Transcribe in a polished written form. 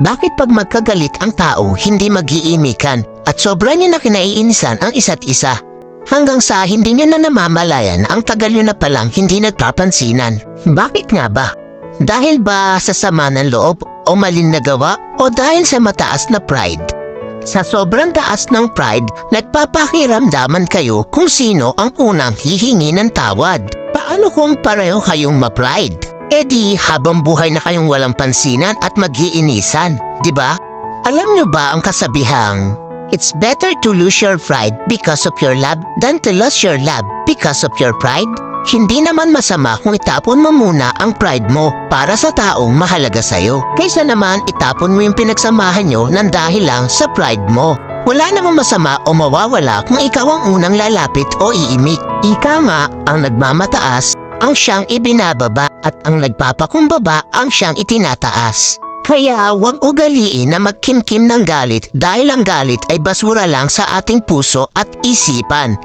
Bakit pag magkagalit ang tao, hindi mag-iimikan at sobra niya na kinaiinisan ang isa't isa? Hanggang sa hindi niya na namamalayan ang tagal niyo na palang hindi nagpapansinan. Bakit nga ba? Dahil ba sa sama ng loob o maling nagawa o dahil sa mataas na pride? Sa sobrang taas ng pride, nagpapakiramdaman kayo kung sino ang unang hihingi ng tawad. Paano kung pareho kayong ma-pride? E di habang buhay na kayong walang pansinan at mag-iinisan, di ba? Alam niyo ba ang kasabihang, it's better to lose your pride because of your love than to lose your love because of your pride? Hindi naman masama kung itapon mo muna ang pride mo para sa taong mahalaga sa'yo. Kaysa naman itapon mo yung pinagsamahan nyo ng dahil lang sa pride mo. Wala namang masama o mawawala kung ikaw ang unang lalapit o iimik. Ika nga ang nagmamataas ang siyang ibinababa at ang nagpapakumbaba ang siyang itinataas. Kaya huwag ugaliin na magkimkim ng galit dahil ang galit ay basura lang sa ating puso at isipan.